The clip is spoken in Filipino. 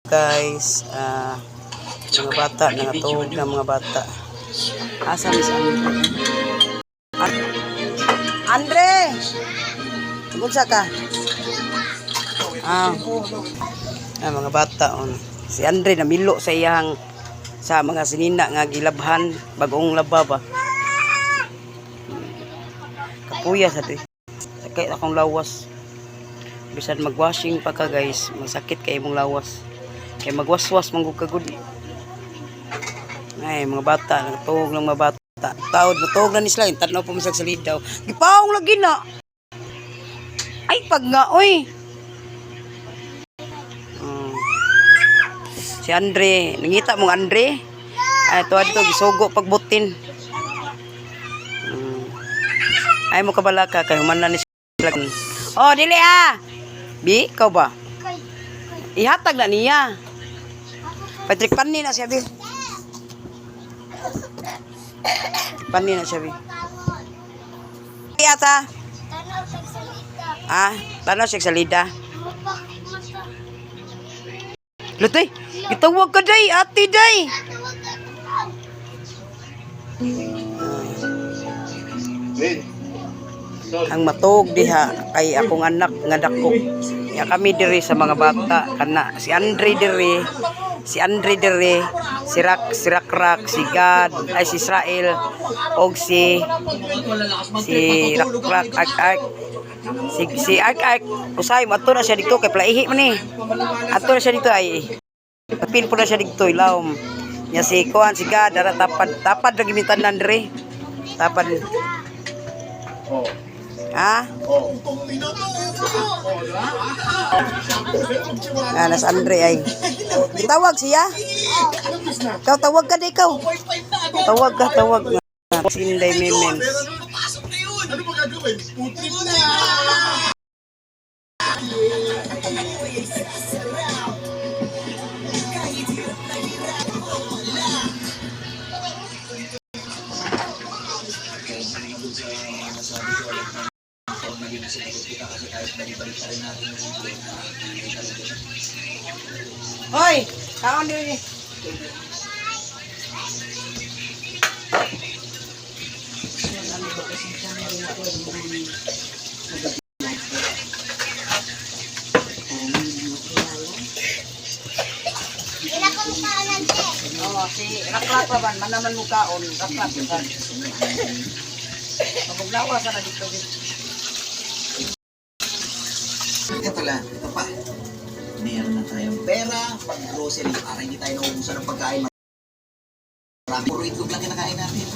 Guys, mga bata, nangatog na mga bata. Asa ni si Andre? Andre! Tungkol ka? Mga bata. Si Andre namilo sa iyang sa mga sinina nga gilabhan bagong laba ba. Kapuya sa sakit akong lawas. Bisan magwashing pa ka guys, masakit kay imong lawas. Kay magwaswas manggug kagud. Ay mga bata, nagtuog lang mga bata. Taod matuog na ni sila, tanaw pa masag salida. Gipaong lagi na. Ay pag nga oy. Si Andre, nangita mong Andre? Ay tuwa dito gisugo pagbutin. Ay mo kabalaka kay human na ni sila. Oh, dili Bi, ikaw ba? Ihatag na niya. Patrick pani na siya, Bi. Pani na siya, Bi. Iyata. Tanaw siya salida. Lutoy, itawag ka day, ate day. Ang matog diha kay akong anak nga dako. Ya kami diri sa mga bata kana si Andre diri, si Rakrak, si Gad, ay si Israel og si Rakrak Ark. Si Ark usay mato na siya dito kay plaihi man ni. Ato na siya dito ay papil po na siya dito ilawom. Nya si Kuan si Gad dara tapad lagi mintanan diri. Tapad. Nas Andre ay. Tawag siya. Ikaw tawag ka di ikaw. Tawag. Sinday Memens. Ano ba gagawin? Putin mo na! Hoy, kaon diri. Si Rakrak pa man naman mo kaon, Rakrak pa. Paglawas na dito. Ito lang, ito pa. Meron na tayong pera, pag-grocery, para hindi tayo naubusan ng pagkain. Marami, puro itlog lang kinakain natin.